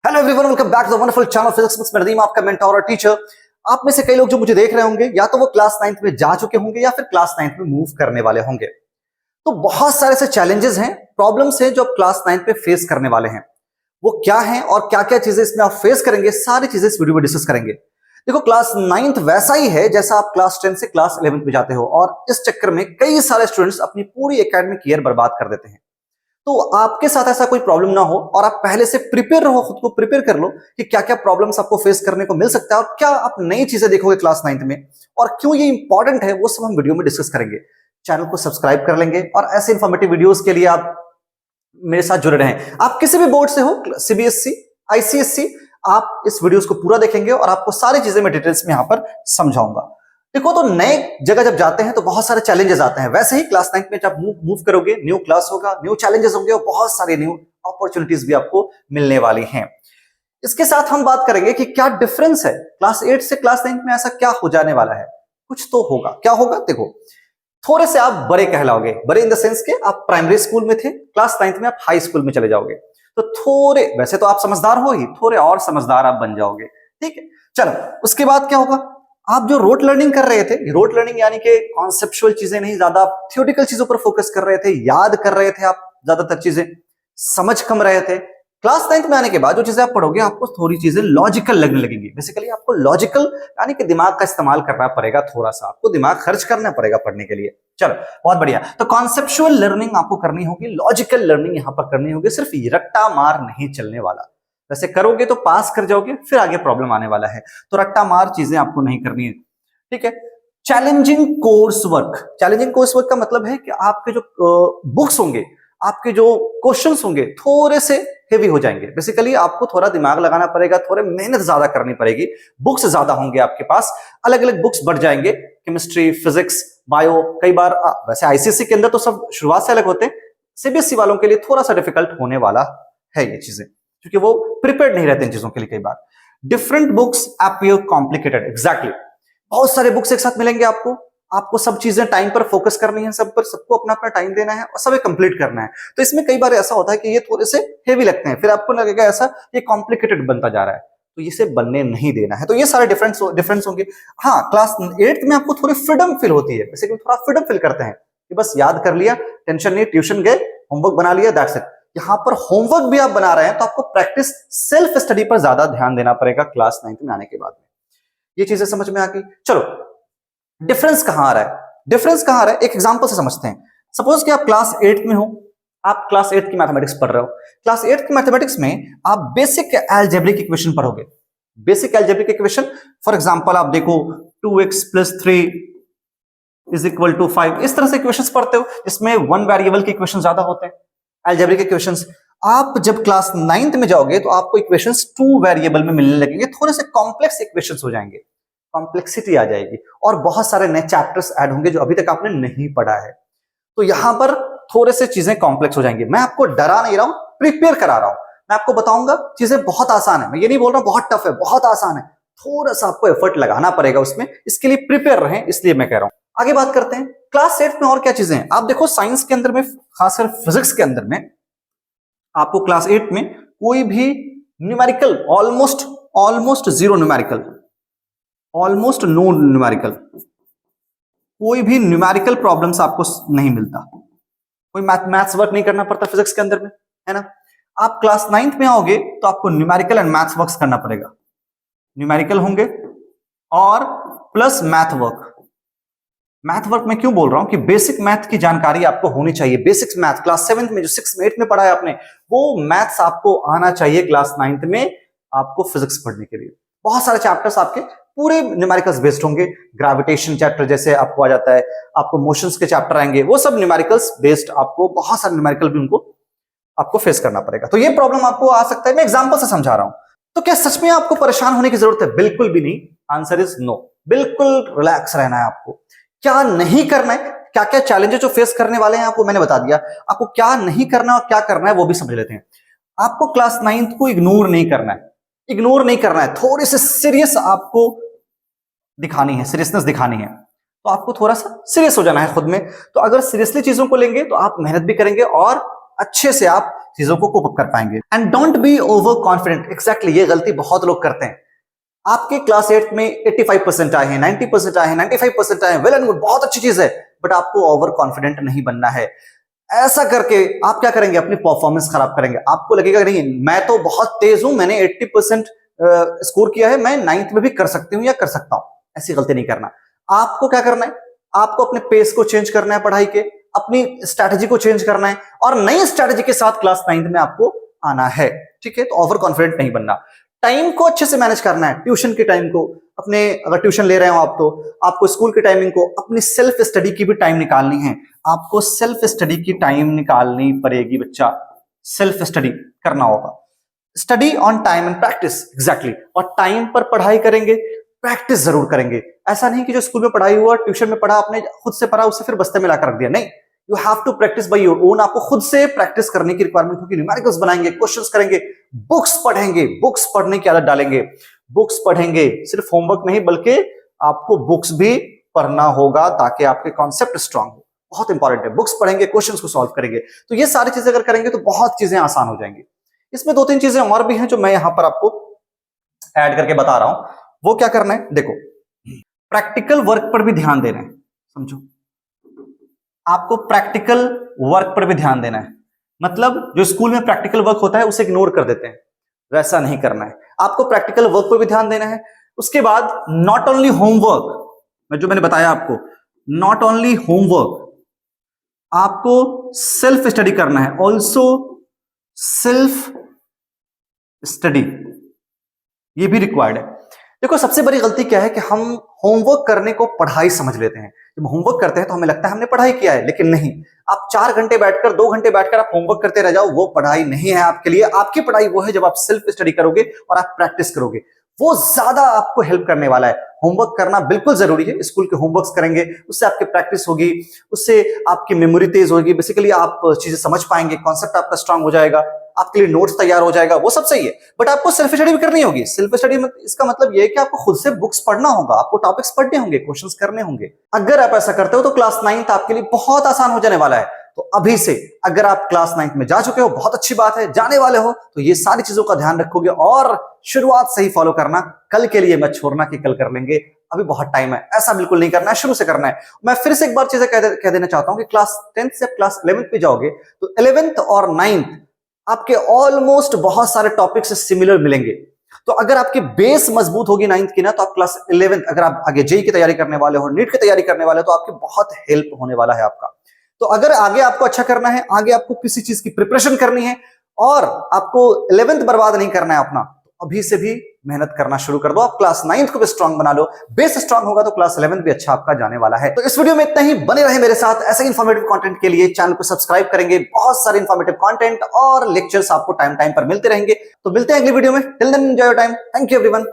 Hello everyone, welcome back to the wonderful channel physics with Nadeem, आपका mentor और teacher. आप में से कई लोग जो मुझे देख रहे होंगे या तो वो क्लास 9th में जा चुके होंगे या फिर क्लास 9th में मूव करने वाले होंगे। तो बहुत सारे ऐसे चैलेंजेस हैं, प्रॉब्लम्स हैं जो आप क्लास 9th में फेस करने वाले हैं। वो क्या है और क्या क्या चीजें इसमें आप फेस करेंगे, सारी चीजें इस वीडियो में डिस्कस करेंगे। देखो, क्लास 9th वैसा ही है जैसा आप क्लास 10 से क्लास 11th में जाते हो, और इस चक्कर में कई सारे स्टूडेंट्स अपनी पूरी एकेडमिक ईयर बर्बाद कर देते हैं। तो आपके साथ ऐसा कोई प्रॉब्लम ना हो और आप पहले से प्रिपेयर रहो, खुद को प्रिपेयर कर लो कि क्या क्या प्रॉब्लम्स आपको फेस करने को मिल सकता है और क्या आप नई चीजें देखोगे क्लास 9th में और क्यों ये इंपॉर्टेंट है, वो सब हम वीडियो में डिस्कस करेंगे। चैनल को सब्सक्राइब कर लेंगे और ऐसे इंफॉर्मेटिव वीडियोस के लिए आप मेरे साथ जुड़े रहें। आप किसी भी बोर्ड से हो, सीबीएसई, आईसीएसई, आप इस वीडियोस को पूरा देखेंगे और आपको सारी चीजें मैं डिटेल्स में यहां पर समझाऊंगा। देखो, तो नए जगह जब जाते हैं तो बहुत सारे चैलेंजेस आते हैं। वैसे ही क्लास 9th में जब मूव करोगे, न्यू क्लास होगा, न्यू चैलेंजेस होंगे और बहुत सारे न्यू अपॉर्चुनिटीज भी आपको मिलने वाली हैं। इसके साथ हम बात करेंगे कि क्या डिफरेंस है क्लास 8 से क्लास 9th में, ऐसा क्या हो जाने वाला है। कुछ तो होगा। क्या होगा? देखो, थोड़े से आप बड़े कहलाओगे, बड़े इन द सेंस के आप प्राइमरी स्कूल में थे, क्लास 9th में आप हाई स्कूल में चले जाओगे, तो थोड़े, वैसे तो आप समझदार हो ही, थोड़े और समझदार आप बन जाओगे। ठीक है, चलो उसके बाद क्या होगा? आप जो रोट लर्निंग कर रहे थे, रोट लर्निंग यानी कि कॉन्सेप्चुअल चीजें नहीं, ज्यादा थियोरिटिकल चीजों पर फोकस कर रहे थे, याद कर रहे थे आप ज्यादातर चीजें, समझ कम रहे थे। क्लास 9th में आने के बाद जो चीजें आप पढ़ोगे, आपको थोड़ी चीजें लॉजिकल लगने लगेंगी। बेसिकली आपको लॉजिकल यानी कि दिमाग का इस्तेमाल करना पड़ेगा, थोड़ा सा आपको दिमाग खर्च करना पड़ेगा पढ़ने के लिए। चलो, बहुत बढ़िया। तो कॉन्सेप्चुअल लर्निंग आपको करनी होगी, लॉजिकल लर्निंग यहां पर करनी होगी, सिर्फ रट्टा मार नहीं चलने वाला। वैसे करोगे तो पास कर जाओगे, फिर आगे प्रॉब्लम आने वाला है, तो रट्टा मार चीजें आपको नहीं करनी है। ठीक है। Challenging course work, challenging course work का मतलब है कि आपके जो बुक्स होंगे, आपके जो क्वेश्चंस होंगे, थोड़े से हेवी हो जाएंगे। बेसिकली आपको थोड़ा दिमाग लगाना पड़ेगा, थोड़े मेहनत ज्यादा करनी पड़ेगी, बुक्स ज्यादा होंगे आपके पास, अलग अलग बुक्स बढ़ जाएंगे, केमिस्ट्री, फिजिक्स, बायो। कई बार वैसे आईसीएसई के अंदर तो सब शुरुआत से अलग होते हैं, सीबीएसई वालों के लिए थोड़ा सा डिफिकल्ट होने वाला है ये चीजें, क्योंकि वो प्रिपेयर्ड नहीं रहते इन चीजों के लिए। कई बार different books appear complicated, exactly. बहुत सारे बुक्स एक साथ मिलेंगे आपको, आपको सब चीजें टाइम पर फोकस करनी है, सब पर सबको अपना अपना टाइम देना है और सब कंप्लीट करना है। तो इसमें कई बार ऐसा होता है कि ये थोड़े से हेवी लगते हैं, फिर आपको लगेगा ऐसा ये कॉम्प्लिकेटेड बनता जा रहा है, तो इसे बनने नहीं देना है। तो ये सारे डिफरेंस होंगे। हाँ, क्लास 8th में आपको थोड़ी फ्रीडम फील होती है, जैसे कि थोड़ा फ्रीडम फील करते हैं कि बस याद कर लिया, टेंशन नहीं, ट्यूशन गए, होमवर्क बना लिया, दैट्स इट। यहां पर होमवर्क भी आप बना रहे हैं तो आपको प्रैक्टिस, सेल्फ स्टडी पर ज्यादा ध्यान देना पड़ेगा क्लास 9th में आने के बाद में। ये चीजें समझ में आ गई। चलो, डिफरेंस कहां आ रहा है? डिफरेंस कहां आ रहा है, एक एग्जांपल से समझते हैं। सपोज कि आप क्लास 8th में हो, आप क्लास 8th की मैथमेटिक्स पढ़ रहे हो। क्लास 8th की मैथमेटिक्स में आप बेसिक अलजेब्रिक इक्वेशन पढ़ोगे। Basic algebraic equation, for example आप देखो 2x + 3 = 5, इस तरह से इक्वेशंस पढ़ते हो जिसमें वन वेरिएबल के इक्वेशन ज्यादा होते हैं, अलजेब्रिक इक्वेशंस। आप जब क्लास 9th में जाओगे तो आपको इक्वेशंस 2 वेरिएबल में मिलने लगेंगे, थोड़े से कॉम्प्लेक्स इक्वेशंस हो जाएंगे, कॉम्प्लेक्सिटी आ जाएगी और बहुत सारे नए चैप्टर्स ऐड होंगे जो अभी तक आपने नहीं पढ़ा है। तो यहां पर थोड़े से चीजें कॉम्प्लेक्स हो जाएंगी। मैं आपको डरा नहीं रहा हूं, प्रिपेयर करा रहा हूं। मैं आपको बताऊंगा चीजें बहुत आसान है, मैं ये नहीं बोल रहा बहुत टफ है, बहुत आसान है। थोड़ा सा आपको एफर्ट लगाना पड़ेगा उसमें, इसके लिए प्रिपेयर रहें, इसलिए मैं कह रहा हूं। आगे बात करते हैं क्लास 8 में और क्या चीजें हैं। आप देखो, साइंस के अंदर में, खासकर फिजिक्स के अंदर में, आपको क्लास 8 में कोई भी numerical, almost zero numerical, almost no numerical, कोई भी न्यूमेरिकल प्रॉब्लम्स आपको नहीं मिलता। कोई मैथ्स वर्क नहीं करना पड़ता फिजिक्स के अंदर में, है ना। आप क्लास 9th में आओगे तो आपको न्यूमेरिकल एंड मैथ्स वर्क करना पड़ेगा। न्यूमेरिकल होंगे और plus math work. Math work में क्यों बोल रहा हूं कि बेसिक मैथ की जानकारी आपको होनी चाहिए। बेसिक्स मैथ क्लास 7th में जो 6 में 8 में पढ़ा है आपने, वो मैथ्स आपको आना चाहिए क्लास 9th में आपको फिजिक्स पढ़ने के लिए। बहुत सारे चैप्टर्स आपके पूरे न्यूमेरिकल्स बेस्ड होंगे। ग्रेविटेशन चैप्टर जैसे आपको आ जाता है, आपको मोशंस के चैप्टर आएंगे, वो सब न्यूमेरिकल्स बेस्ड, आपको बहुत सारे न्यूमेरिकल भी उनको आपको फेस करना पड़ेगा। तो ये प्रॉब्लम आपको आ सकता है, मैं एग्जांपल से समझा रहा हूं। तो क्या सच में आपको परेशान होने की जरूरत है? बिल्कुल भी नहीं। Answer is no. बिल्कुल रिलैक्स रहना है आपको। क्या नहीं करना है, क्या क्या चैलेंजेस जो फेस करने वाले हैं आपको मैंने बता दिया। आपको क्या नहीं करना और क्या करना है वो भी समझ लेते हैं। आपको क्लास 9th को इग्नोर नहीं करना है, इग्नोर नहीं करना है, थोड़ी सी सीरियस आपको दिखानी है, सीरियसनेस दिखानी है। तो आपको थोड़ा सा सीरियस हो जाना है खुद में। तो अगर सीरियसली चीजों को लेंगे तो आप मेहनत भी करेंगे और अच्छे से आप चीजों को कोप अप कर पाएंगे। And don't be over confident. Exactly ये गलती बहुत लोग करते हैं। आपके क्लास 8 में 85% आए हैं, 90% आए हैं, 95% आए हैं, वेल एंड गुड, बहुत अच्छी चीज है, बट आपको ओवर कॉन्फिडेंट नहीं बनना है। ऐसा करके आप क्या करेंगे, अपनी परफॉर्मेंस खराब करेंगे। आपको लगेगा नहीं मैं तो बहुत तेज हूं, मैंने 80% स्कोर किया है, मैं 9th में भी कर सकती हूं या कर सकता हूं। ऐसी गलती नहीं करना। आपको क्या करना है, आपको अपने पेस को चेंज करना है, पढ़ाई के अपनी स्ट्रैटेजी को चेंज करना है और नई स्ट्रैटेजी के साथ क्लास 9th में आपको आना है। ठीक है, तो ओवर कॉन्फिडेंट नहीं बनना। टाइम को अच्छे से मैनेज करना है, ट्यूशन के टाइम को अपने, अगर ट्यूशन ले रहे हो आप तो आपको स्कूल की टाइमिंग को, अपनी सेल्फ स्टडी की भी टाइम निकालनी है। आपको सेल्फ स्टडी की टाइम निकालनी पड़ेगी बच्चा, सेल्फ स्टडी करना होगा। Study on time and practice, exactly. और टाइम पर पढ़ाई करेंगे, प्रैक्टिस जरूर करेंगे। ऐसा नहीं कि जो स्कूल में पढ़ाई हुआ, ट्यूशन में पढ़ा, आपने खुद से पढ़ा, उसे फिर बस्ते में लाकर रख दिया, नहीं। You have to practise by your own. आपको खुद से प्रैक्टिस करने की रिक्वायरमेंट होगी। न्यूमेरिकल्स बनाएंगे, क्वेश्चंस करेंगे, बुक्स पढ़ेंगे, बुक्स पढ़ने की आदत डालेंगे। बुक्स पढ़ेंगे, सिर्फ होमवर्क नहीं बल्कि आपको बुक्स भी पढ़ना होगा ताकि आपके कॉन्सेप्ट स्ट्रांग हो। बहुत इंपॉर्टेंट है। बुक्स पढ़ेंगे, क्वेश्चंस को सॉल्व करेंगे। तो ये सारी चीजें अगर करेंगे तो बहुत चीजें आसान हो जाएंगी। इसमें 2-3 चीजें और भी हैं जो मैं यहां पर आपको ऐड करके बता रहा हूं। वो क्या करना है, देखो, प्रैक्टिकल वर्क पर भी ध्यान देना है। समझो, आपको प्रैक्टिकल वर्क पर भी ध्यान देना है। मतलब जो स्कूल में प्रैक्टिकल वर्क होता है उसे इग्नोर कर देते हैं, वैसा नहीं करना है। आपको प्रैक्टिकल वर्क पर भी ध्यान देना है। उसके बाद नॉट ओनली होमवर्क, जो मैंने बताया आपको, नॉट ओनली होमवर्क, आपको सेल्फ स्टडी करना है, ऑल्सो सेल्फ स्टडी, ये भी रिक्वायर्ड है। देखो, सबसे बड़ी गलती क्या है कि हम होमवर्क करने को पढ़ाई समझ लेते हैं। जब होमवर्क करते हैं तो हमें लगता है हमने पढ़ाई किया है, लेकिन नहीं। आप 4 घंटे बैठकर, 2 घंटे बैठकर आप होमवर्क करते रह जाओ, वो पढ़ाई नहीं है आपके लिए। आपकी पढ़ाई वो है जब आप सेल्फ स्टडी करोगे और आप प्रैक्टिस करोगे, वो ज्यादा आपको हेल्प करने वाला है। होमवर्क करना बिल्कुल जरूरी है। स्कूल के होमवर्क्स करेंगे, उससे आपकी प्रैक्टिस होगी, उससे आपकी मेमोरी तेज होगी, बेसिकली आप चीजें समझ पाएंगे, कॉन्सेप्ट आपका स्ट्रांग हो जाएगा, आपके लिए नोट्स तैयार हो जाएगा, वो सब सही है। बट आपको सेल्फ स्टडी भी करनी होगी। सेल्फ स्टडी में इसका मतलब यह है कि आपको खुद से बुक्स पढ़ना होगा, आपको टॉपिक्स पढ़ने होंगे, क्वेश्चंस करने होंगे। अगर आप ऐसा करते हो तो क्लास 9th आपके लिए बहुत आसान हो जाने वाला है। तो अभी से, अगर आप क्लास 9th में जा चुके हो, बहुत अच्छी बात है, जाने वाले हो, तो ये सारी चीजों का ध्यान रखोगे और शुरुआत से ही फॉलो करना। कल के लिए मत छोड़ना कि कल कर लेंगे, अभी बहुत टाइम है, ऐसा बिल्कुल नहीं करना है, शुरू से करना है। मैं फिर से एक बार चीजें कह देना चाहता हूं कि क्लास 10th से क्लास 11th पे जाओगे तो 11th और 9th आपके ऑलमोस्ट बहुत सारे टॉपिक्स सिमिलर मिलेंगे। तो अगर आपकी बेस मजबूत होगी 9th की ना, तो आप क्लास 11th, अगर आप आगे जेईई की तैयारी करने वाले हो, नीट की तैयारी करने वाले हो, तो आपकी बहुत हेल्प होने वाला है आपका। तो अगर आगे आपको अच्छा करना है, आगे आपको किसी चीज की प्रिपरेशन करनी है और आपको 11th बर्बाद नहीं करना है अपना, तो अभी से भी मेहनत करना शुरू कर दो। आप क्लास 9th को भी स्ट्रांग बना लो, बेस स्ट्रांग होगा तो क्लास 11th भी अच्छा आपका जाने वाला है। तो इस वीडियो में इतना ही। बने रहे मेरे साथ ऐसे इंफॉर्मेटिव कंटेंट के लिए। चैनल को सब्सक्राइब करेंगे, बहुत सारे इंफॉर्मेटिव कंटेंट और लेक्चर्स आपको टाइम टाइम पर मिलते रहेंगे। तो मिलते हैं अगली वीडियो में। Till then enjoy your time. Thank you everyone.